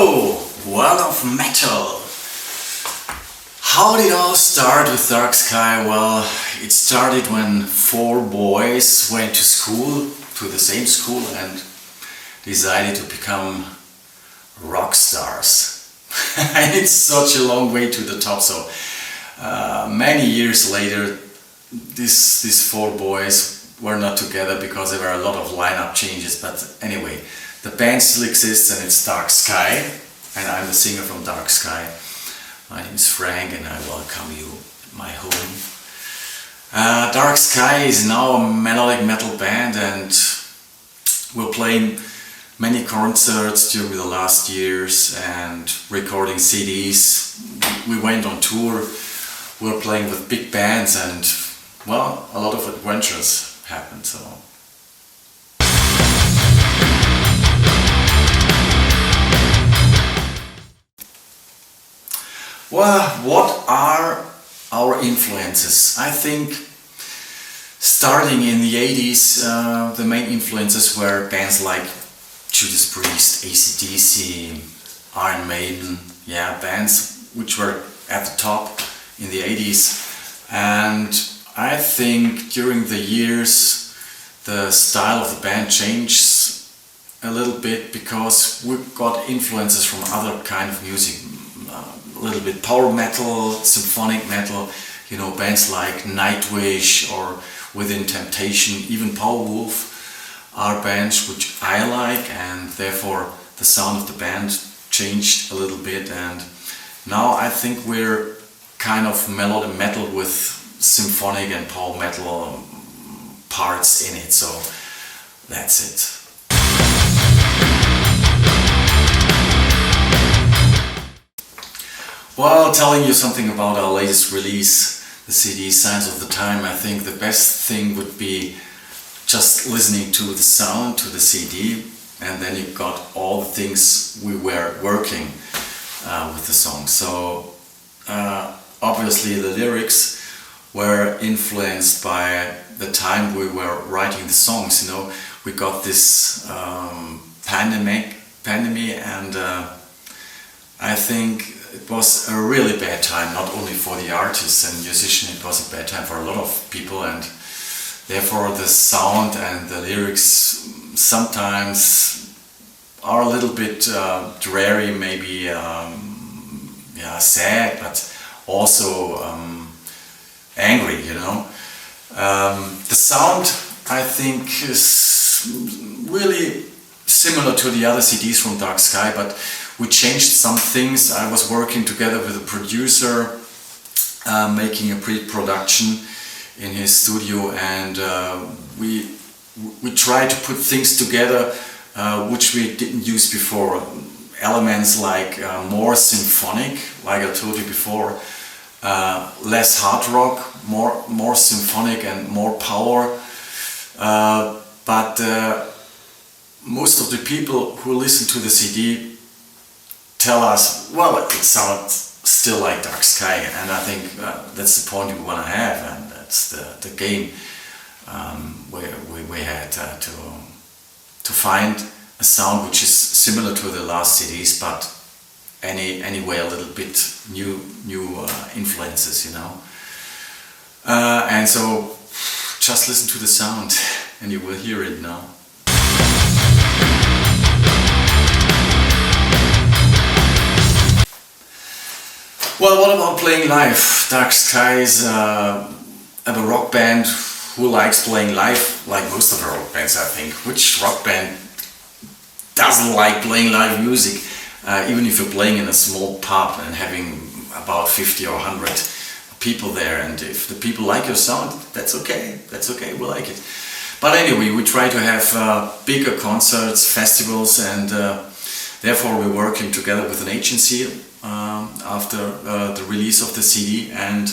So, world of metal. How did it all start with Dark Sky? Well, it started when four boys went to school, to the same school, and decided to become rock stars. It's such a long way to the top. So, many years later, these four boys were not together because there were a lot of lineup changes. But anyway, the band still exists and it's Dark Sky, and I'm the singer from Dark Sky. My name is Frank and I welcome you at my home. Dark Sky is now a melodic metal band, and we're playing many concerts during the last years and recording CDs. We went on tour, we're playing with big bands, and well, a lot of adventures happened. So. Well, what are our influences? I think starting in the 80s, the main influences were bands like Judas Priest, AC/DC, Iron Maiden, bands which were at the top in the 80s. And I think during the years the style of the band changed a little bit because we got influences from other kind of music. A little bit power metal, symphonic metal, bands like Nightwish or Within Temptation, even Powerwolf are bands which I like, and therefore the sound of the band changed a little bit, and now I think we're kind of melodic metal with symphonic and power metal parts in it, so that's it. Well, telling you something about our latest release, the CD Signs of the Time, I think the best thing would be just listening to the sound, to the CD, and then you got all the things we were working with the song. So obviously the lyrics were influenced by the time we were writing the songs. We got this pandemic, and I think it was a really bad time, not only for the artists and musicians, it was a bad time for a lot of people, and therefore the sound and the lyrics sometimes are a little bit dreary, maybe sad, but also angry, The sound, I think, is really similar to the other CDs from Dark Sky, but we changed some things. I was working together with a producer, making a pre-production in his studio, and we tried to put things together which we didn't use before. Elements like more symphonic, like I told you before, less hard rock, more symphonic and more power. But most of the people who listen to the CD tell us, well, it sounds still like Dark Sky, and I think that's the point we want to have, and that's the game we had to find a sound which is similar to the last CDs, but anyway a little bit new influences, and so just listen to the sound and you will hear it now. Well, what about playing live? Dark Sky is a rock band who likes playing live, like most of the rock bands, I think. Which rock band doesn't like playing live music? Even if you're playing in a small pub and having about 50 or 100 people there, and if the people like your sound, that's okay, we like it. But anyway, we try to have bigger concerts, festivals, and therefore we're working together with an agency after the release of the CD, and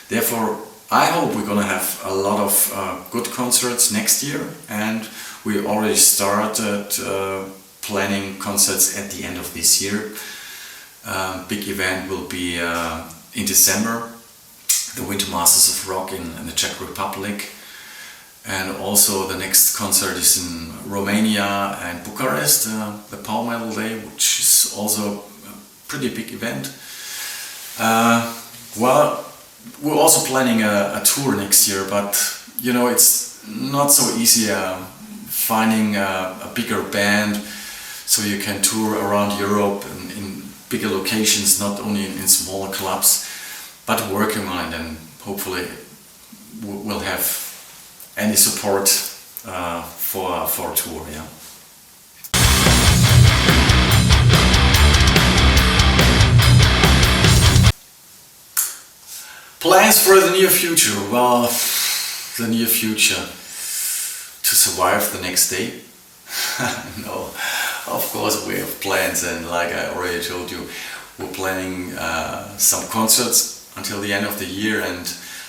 therefore I hope we're gonna have a lot of good concerts next year, and we already started planning concerts at the end of this year. Big event will be in December, the Winter Masters of Rock in the Czech Republic, and also the next concert is in Romania and Bucharest, the Power Metal Day, which is It's also a pretty big event. Well, we're also planning a tour next year, but you know, it's not so easy finding a bigger band so you can tour around Europe in bigger locations, not only in smaller clubs, but working on it, and hopefully we'll have any support for a tour. Yeah. Plans for the near future? Well, the near future, to survive the next day. No, of course we have plans, and like I already told you, we're planning some concerts until the end of the year, and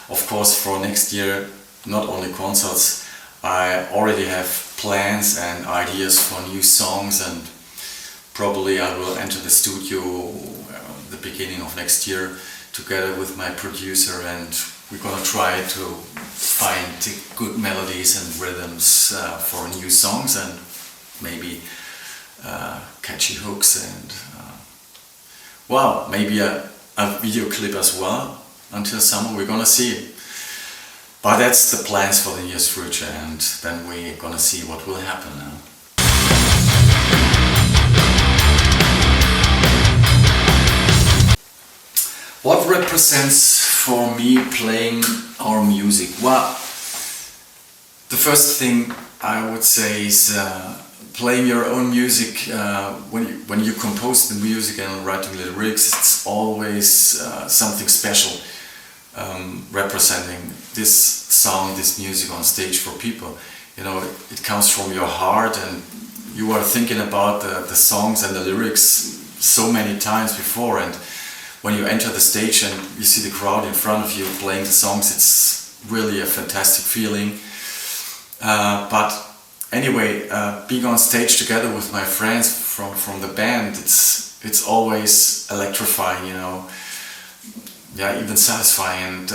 of course for next year, not only concerts. I already have plans and ideas for new songs, and probably I will enter the studio the beginning of next year together with my producer, and we're gonna try to find good melodies and rhythms for new songs, and maybe catchy hooks, and well, maybe a video clip as well. Until summer we're gonna see. But that's the plans for the near future, and then we're gonna see what will happen now. What represents for me playing our music? Well, the first thing I would say is playing your own music. When you compose the music and writing the lyrics, it's always something special, representing this song, this music on stage for people. You know, it comes from your heart, and you are thinking about the songs and the lyrics so many times before, and when you enter the stage and you see the crowd in front of you playing the songs, it's really a fantastic feeling. But anyway, being on stage together with my friends from the band, it's always electrifying, you know. Yeah, even satisfying, and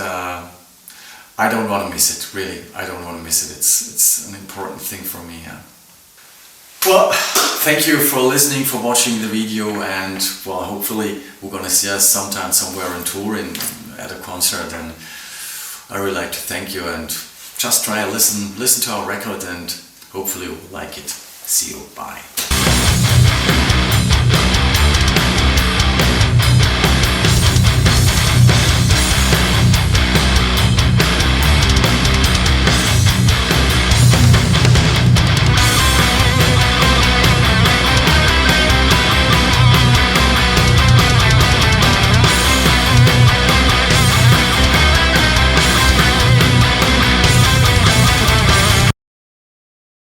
I don't want to miss it. Really, I don't want to miss it. It's an important thing for me. Yeah. Well, thank you for listening, for watching the video, and well, hopefully we're gonna see us sometime somewhere on tour at a concert, and I really like to thank you, and just try to listen to our record, and hopefully you'll like it. See you, bye.